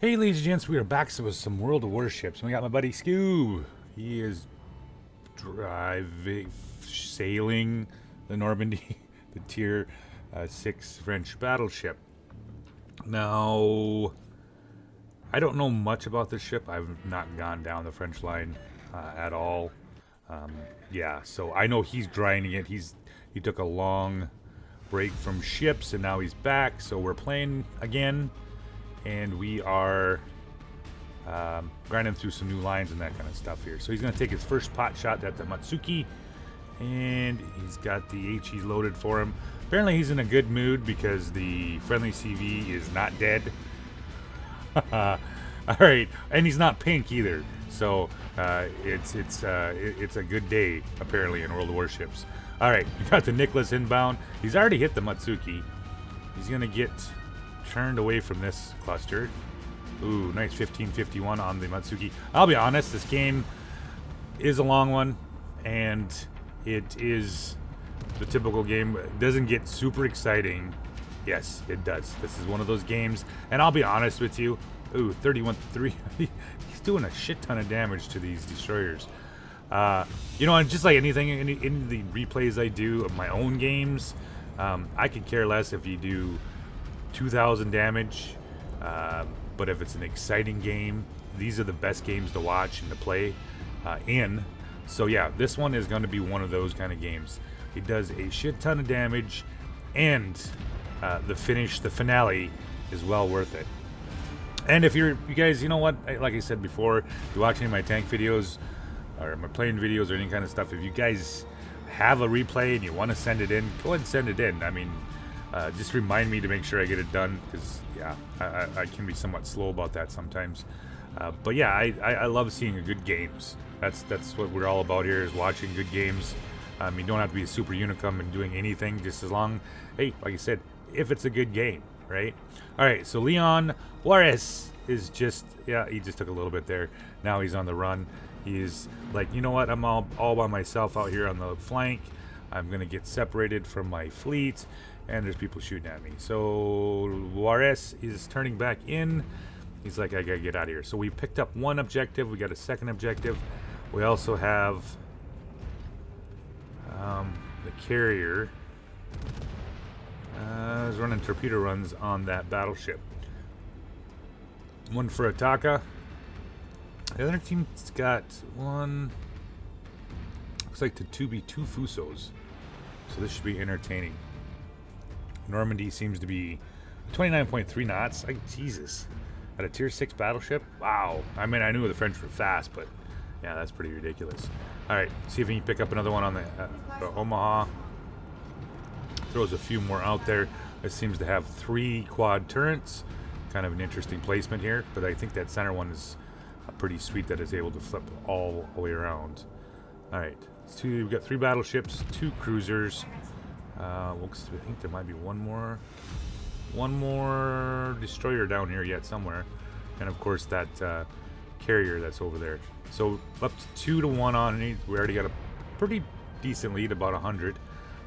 Hey, ladies and gents, we are back with some World of Warships. And we got my buddy Scoob. He is sailing the Normandie, the Tier 6 French battleship. Now, I don't know much about this ship. I've not gone down the French line at all. Yeah, so I know he's grinding it. He took a long break from ships, and now he's back. So we're playing again. And we are grinding through some new lines and that kind of stuff here. So he's going to take his first pot shot at the Matsuki, and he's got the HE loaded for him. Apparently he's in a good mood because the friendly CV is not dead. All right, and he's not pink either. So it's a good day apparently in World of Warships. All right, we got the Nicholas inbound. He's already hit the Matsuki. He's going to get turned away from this cluster. Ooh, nice 1551 on the Matsuki. I'll be honest, this game is a long one, and it is the typical game. It doesn't get super exciting. Yes, it does. This is one of those games, and I'll be honest with you. Ooh, 31-3. He's doing a shit ton of damage to these destroyers. You know, and just like anything in the replays I do of my own games, I could care less if you do 2,000 damage, but if it's an exciting game, these are the best games to watch and to play in. So yeah, this one is going to be one of those kind of games. It does a shit ton of damage, and the finale is well worth it. And if you guys, you know what, like I said before, if you watch any of my tank videos or my playing videos or any kind of stuff, if you guys have a replay and you want to send it in, go ahead and send it in. I mean, just remind me to make sure I get it done, because yeah, I can be somewhat slow about that sometimes. But yeah, I love seeing good games. That's what we're all about here, is watching good games. You don't have to be a super unicum and doing anything, just as long, hey, like I said, if it's a good game, right? All right, so Leon Juarez is just, yeah, he just took a little bit there. Now he's on the run. He's like, you know what, I'm all by myself out here on the flank. I'm going to get separated from my fleet, and there's people shooting at me. So Juarez is turning back in. He's like, I got to get out of here. So we picked up one objective. We got a second objective. We also have the carrier. Is running torpedo runs on that battleship. One for Ataka. The other team's got one. Looks like the 2B2 Fusos. So this should be entertaining. Normandie seems to be 29.3 knots. Like, Jesus. At a tier 6 battleship? Wow. I mean, I knew the French were fast, but yeah, that's pretty ridiculous. Alright, see if we can pick up another one on the Omaha. Throws a few more out there. It seems to have 3 quad turrets. Kind of an interesting placement here, but I think that center one is pretty sweet, that is able to flip all the way around. Alright, we've got 3 battleships, 2 cruisers. I think there might be one more destroyer down here yet somewhere, and of course that carrier that's over there. So up to 2-1 on it. We already got a pretty decent lead, about 100.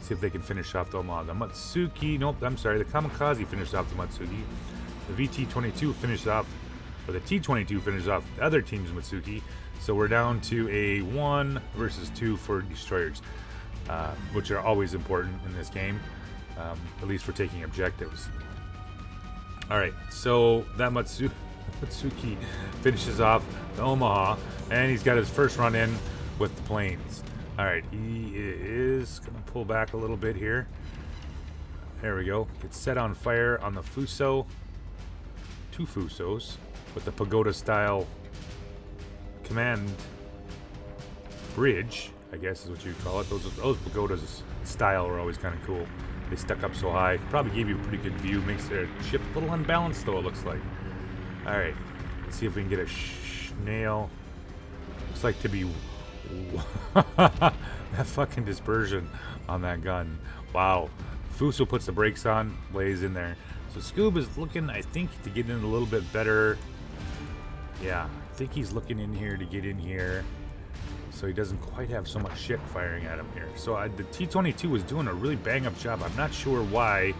See if they can finish off the Omaha. The Matsuki, nope, I'm sorry, the Kamikaze finished off the Matsuki. The VT-22 finished off, or the T-22 finished off the other team's Matsuki. So we're down to a 1 versus 2 for destroyers, which are always important in this game, at least for taking objectives. Alright, so that Matsuki finishes off the Omaha, and he's got his first run in with the planes. Alright, he is going to pull back a little bit here. There we go. Gets set on fire on the Fuso. 2 Fusos with the pagoda style command bridge, I guess is what you call it. Those pagodas style are always kind of cool. They stuck up so high. Probably gave you a pretty good view. Makes their ship a little unbalanced, though, it looks like. Alright, let's see if we can get a snail. Looks like to be that fucking dispersion on that gun. Wow. Fuso puts the brakes on, lays in there. So Scoob is looking, I think, to get in a little bit better. Yeah, I think he's looking in here to get in here, so he doesn't quite have so much shit firing at him here. So the T-22 was doing a really bang-up job. I'm not sure why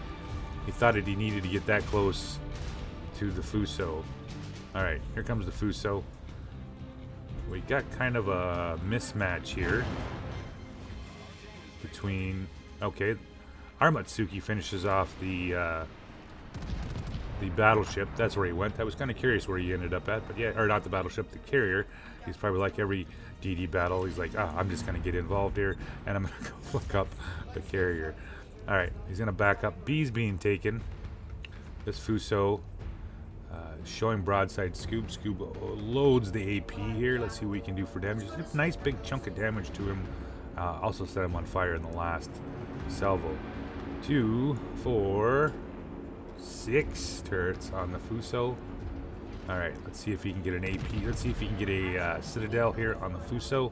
he thought he needed to get that close to the Fuso. Alright, here comes the Fuso. We got kind of a mismatch here between... Okay, our Matsuki finishes off the battleship. That's where he went. I was kind of curious where he ended up at, but yeah, or not the battleship, the carrier. He's probably like every DD battle. He's like, I'm just going to get involved here, and I'm going to go look up the carrier. Alright, he's going to back up. B's being taken. This Fuso showing broadside Scoob. Scoob loads the AP here. Let's see what we can do for damage. It's a nice big chunk of damage to him. Also set him on fire in the last salvo. 2, 4, 6 turrets on the Fuso. Alright, let's see if he can get an AP. Let's see if he can get a Citadel here on the Fuso.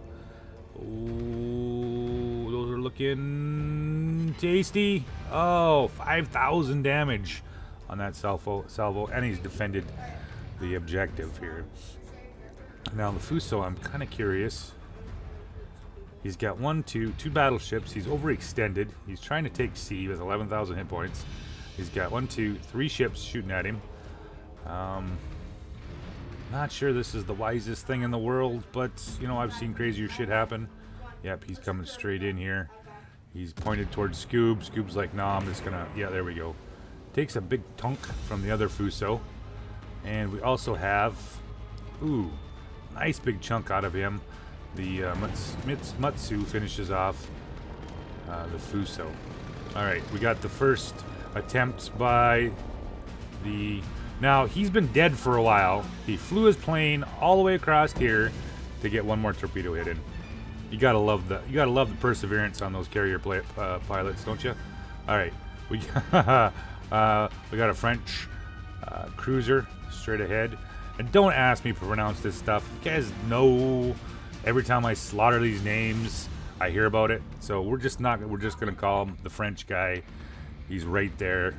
Oh, those are looking tasty. Oh, 5,000 damage on that salvo, and he's defended the objective here. Now the Fuso, I'm kind of curious. He's got two battleships. He's overextended. He's trying to take C with 11,000 hit points. He's got 3 ships shooting at him. Not sure this is the wisest thing in the world, but you know, I've seen crazier shit happen. Yep, he's coming straight in here. He's pointed towards Scoob. Scoob's like, nah, I'm just gonna, yeah, there we go. Takes a big tunk from the other Fuso. And we also have, ooh, nice big chunk out of him. The Matsu finishes off the Fuso. Alright, we got the first attempt by the... Now, he's been dead for a while. He flew his plane all the way across here to get one more torpedo hit in. You gotta love the perseverance on those carrier pilots, don't you? Alright, we got a French cruiser straight ahead. And don't ask me to pronounce this stuff. You guys know every time I slaughter these names, I hear about it. So we're just gonna call him the French guy. He's right there.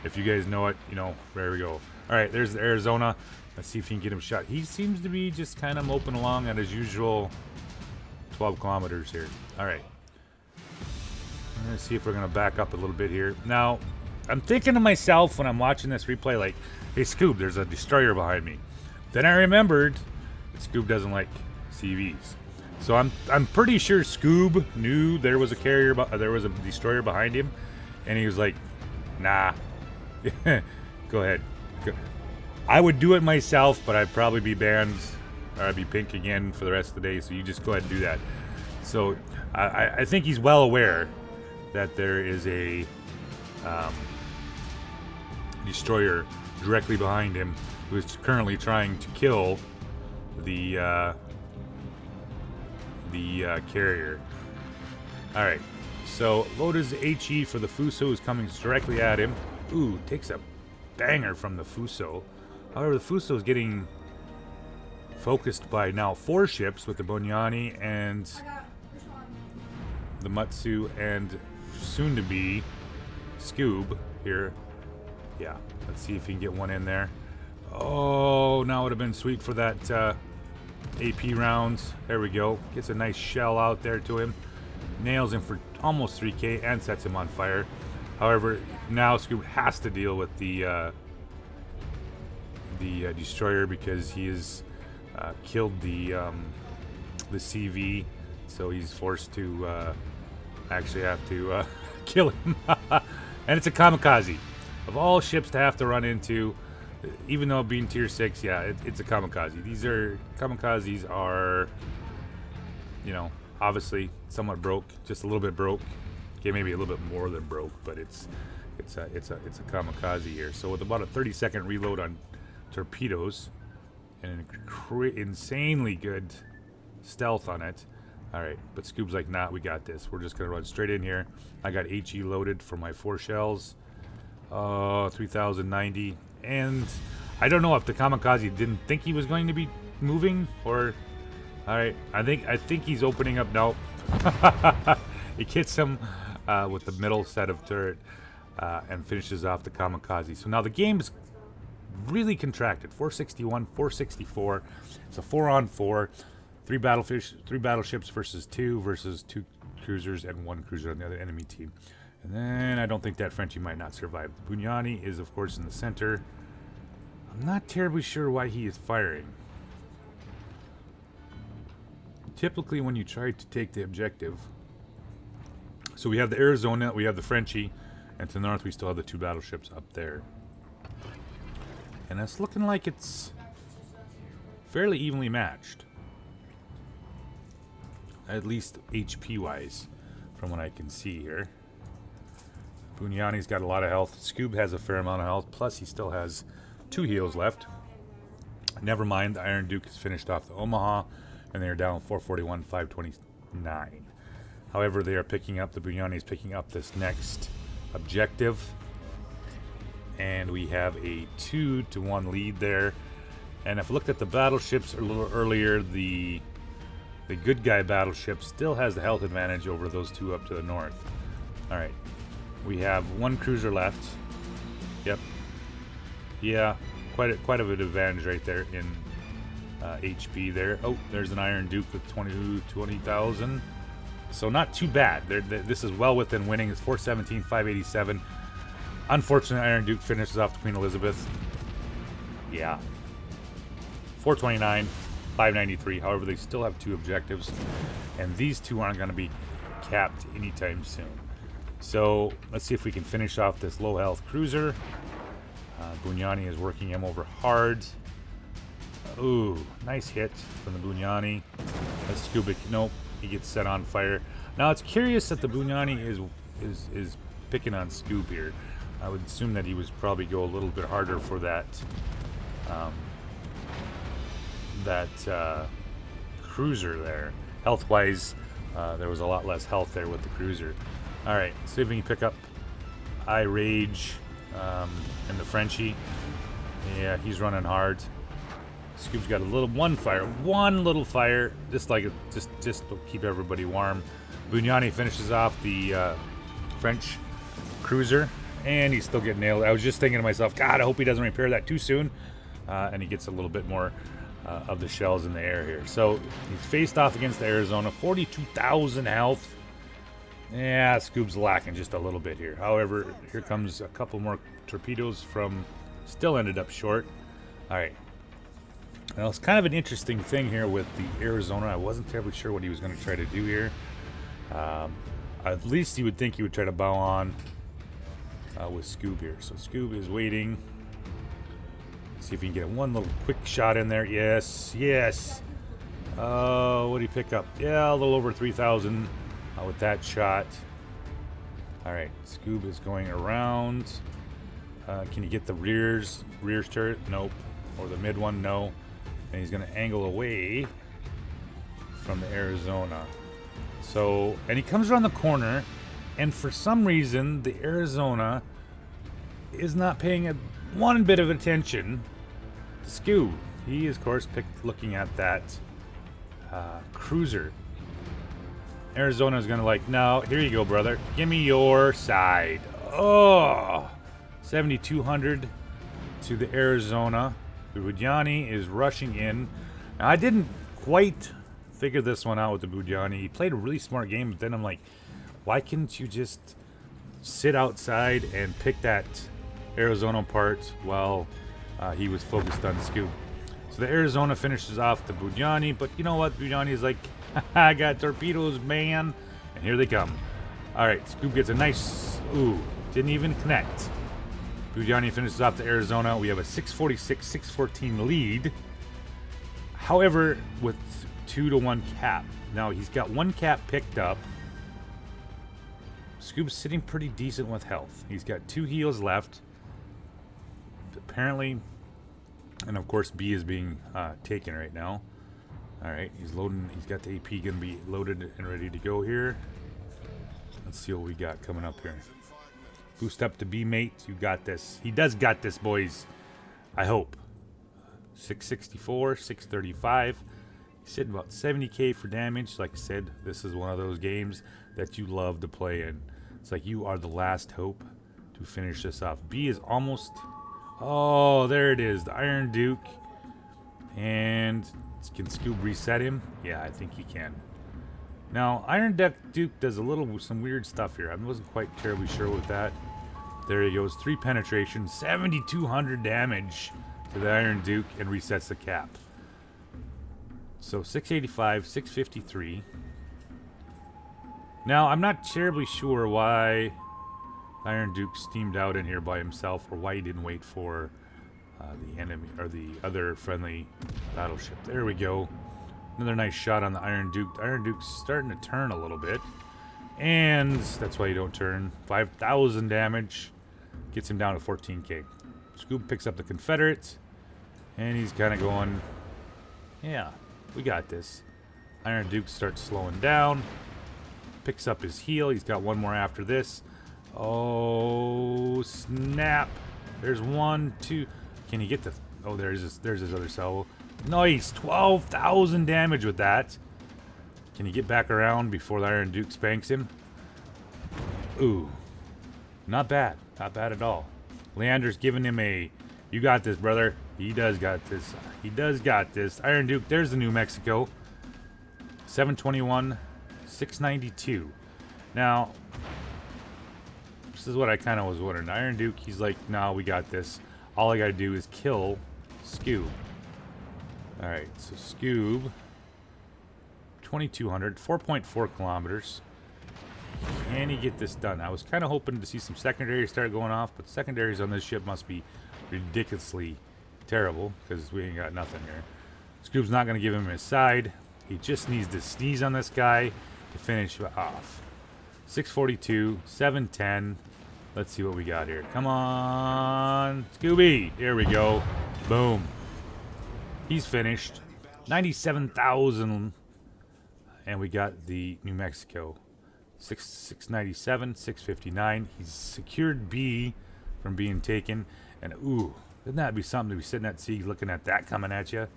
If you guys know it, you know, there we go. Alright, there's the Arizona. Let's see if he can get him shot. He seems to be just kind of moping along at his usual 12 kilometers here. Alright. Let's see if we're gonna back up a little bit here. Now, I'm thinking to myself when I'm watching this replay, like, hey Scoob, there's a destroyer behind me. Then I remembered that Scoob doesn't like CVs. So I'm pretty sure Scoob knew there was a carrier, there was a destroyer behind him, and he was like, nah, go ahead. I would do it myself, but I'd probably be banned, or I'd be pink again for the rest of the day. So you just go ahead and do that. So I think he's well aware that there is a destroyer directly behind him who is currently trying to kill the carrier. Alright, so Loda's HE for the Fuso is coming directly at him. Ooh, takes a banger from the Fuso. However, the Fuso is getting focused by now 4 ships with the Bonyani and the Matsu and soon to be Scoob here. Yeah, let's see if he can get one in there. Oh, now it would have been sweet for that AP rounds. There we go. Gets a nice shell out there to him. Nails him for almost 3k and sets him on fire. However, now Scoob has to deal with the destroyer because he has killed the CV, so he's forced to actually have to kill him. And it's a kamikaze. Of all ships to have to run into, even though being tier 6, yeah, it's a kamikaze. Kamikazes are, you know, obviously somewhat broke, just a little bit broke. Okay, maybe a little bit more than broke, but it's a kamikaze here. So with about a 30-second reload on torpedoes and an insanely good stealth on it. All right, but Scoob's like, nah, we got this. We're just gonna run straight in here. I got HE loaded for my 4 shells. 3,090, and I don't know if the kamikaze didn't think he was going to be moving, or all right, I think he's opening up now. He hits him with the middle set of turret and finishes off the kamikaze. So now the game's really contracted. 461, 464. It's a 4-on-4, 3 battleships versus 2 cruisers and 1 cruiser on the other enemy team. And then I don't think that Frenchie might not survive. Bunyani is, of course, in the center. I'm not terribly sure why he is firing. Typically when you try to take the objective... So we have the Arizona, we have the Frenchie, and to the north we still have the 2 battleships up there. And it's looking like it's fairly evenly matched. At least HP-wise, from what I can see here. Bunyani's got a lot of health. Scoob has a fair amount of health, plus he still has 2 heals left. Never mind, the Iron Duke has finished off the Omaha, and they're down 441, 529. However, they are picking up, the Bunyani is picking up this next objective. And we have a 2-to-1 lead there. And if I looked at the battleships a little earlier, the good guy battleship still has the health advantage over those 2 up to the north. Alright. We have 1 cruiser left. Yep. Yeah, quite a bit of advantage right there in HP there. Oh, there's an Iron Duke with 20,000. So not too bad. This is well within winning. It's 417, 587. Unfortunately, Iron Duke finishes off the Queen Elizabeth. Yeah. 429, 593. However, they still have 2 objectives. And these 2 aren't going to be capped anytime soon. So let's see if we can finish off this low health cruiser. Bunyani is working him over hard. Ooh, nice hit from the Bunyani. That's Scoob. Nope, he gets set on fire. Now it's curious that the Bunyani is picking on Scoob here. I would assume that he would probably go a little bit harder for that cruiser there. Health-wise, there was a lot less health there with the cruiser. All right, see if we can pick up I Rage and the Frenchie. Yeah, he's running hard. Scoob's got one little fire, just to keep everybody warm. Bunyani finishes off the French cruiser, and he's still getting nailed. I was just thinking to myself, God, I hope he doesn't repair that too soon. And he gets a little bit more of the shells in the air here. So he's faced off against the Arizona, 42,000 health. Yeah, Scoob's lacking just a little bit here. However, here comes a couple more torpedoes from... Still ended up short. All right. Now, it's kind of an interesting thing here with the Arizona. I wasn't terribly sure what he was going to try to do here. At least you would think he would try to bow on with Scoob here. So Scoob is waiting. Let's see if he can get one little quick shot in there. Yes, yes. What did he pick up? Yeah, a little over 3,000 with that shot. All right, Scoob is going around. Can you get the rears turret? Nope. Or the mid one? No. And he's going to angle away from the Arizona. So, and he comes around the corner, and for some reason, the Arizona is not paying one bit of attention to Scoob. He is, of course, looking at that cruiser. Arizona is going to like, no, here you go, brother. Give me your side. Oh, 7,200 to the Arizona. The Bunyani is rushing in. Now, I didn't quite figure this one out with the Bunyani. He played a really smart game, but then I'm like, why couldn't you just sit outside and pick that Arizona apart while he was focused on Scoob? So the Arizona finishes off the Bunyani, but you know what? Bunyani is like, I got torpedoes, man. And here they come. All right, Scoob gets a nice... Ooh, didn't even connect. Bunyani finishes off the Arizona. We have a 646, 614 lead. However, with 2-to-1 cap. Now, he's got 1 cap picked up. Scoob's sitting pretty decent with health. He's got 2 heals left. Apparently, and of course, B is being taken right now. All right, he's loading. He's got the AP going to be loaded and ready to go here. Let's see what we got coming up here. Boost up to B, mate. You got this. He does got this, boys. I hope. 664, 635. He's sitting about 70k for damage. Like I said, this is one of those games that you love to play in. It's like you are the last hope to finish this off. B is almost... Oh, there it is. The Iron Duke. And can Scoob reset him? Yeah, I think he can. Now, Iron Duke does some weird stuff here. I wasn't quite terribly sure with that. There he goes. 3 penetration, 7,200 damage. to the Iron Duke and resets the cap. So 685, 653. Now, I'm not terribly sure why Iron Duke steamed out in here by himself, or why he didn't wait for the enemy or the other friendly battleship. There we go. Another nice shot on the Iron Duke. The Iron Duke's starting to turn a little bit, and that's why you don't turn. 5,000 damage gets him down to 14k. Scoob picks up the Confederates, and he's kind of going, yeah, we got this. Iron Duke starts slowing down, picks up his heel. He's got one more after this. Oh, snap. There's one, two. Can he get the... Oh, there's his other salvo. Nice. 12,000 damage with that. Can he get back around before the Iron Duke spanks him? Ooh. Not bad. Not bad at all. Leander's giving him a... You got this, brother. He does got this. He does got this. Iron Duke, there's the New Mexico. 721, 692. Now... This is what I kind of was wondering. Iron Duke, he's like, no, we got this. All I got to do is kill Scoob. Alright, so Scoob. 2,200, 4.4 kilometers. Can he get this done? I was kind of hoping to see some secondaries start going off, but secondaries on this ship must be ridiculously terrible, because we ain't got nothing here. Scoob's not going to give him his side. He just needs to sneeze on this guy to finish off. 642, 710. Let's see what we got here. Come on, Scooby. There we go. Boom. He's finished. 97,000. And we got the New Mexico. 697, 659. He's secured B from being taken. And ooh, wouldn't that be something to be sitting at sea looking at that coming at you?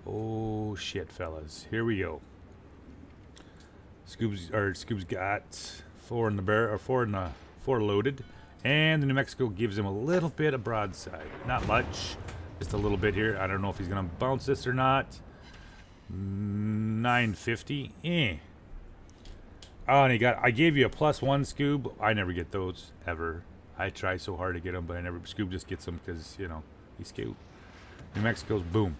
Oh shit, fellas. Here we go. Scoob's got four in the bear, or four loaded, and the New Mexico gives him a little bit of broadside. Not much, just a little bit here. I don't know if he's gonna bounce this or not. 950. Oh, and I gave you a +1 Scoob. I never get those ever. I try so hard to get them, but I never. Scoob just gets them because you know he's Scoob. New Mexico's boom.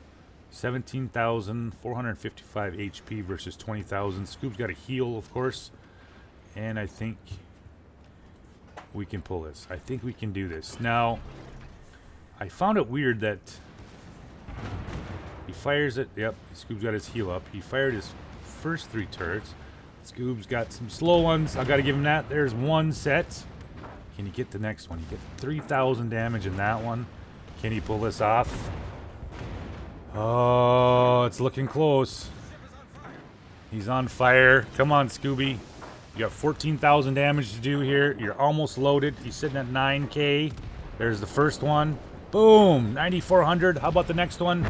17,455 HP versus 20,000. Scoob's got a heal, of course. And I think we can pull this. I think we can do this. Now, I found it weird that he fires it. Yep, Scoob's got his heal up. He fired his first 3 turrets. Scoob's got some slow ones. I got to give him that. There's one set. Can he get the next one? He get 3,000 damage in that one. Can he pull this off? Oh, it's looking close. He's on fire. Come on, Scooby. You got 14,000 damage to do here. You're almost loaded. He's sitting at 9k. There's the first one. Boom. 9,400. How about the next one?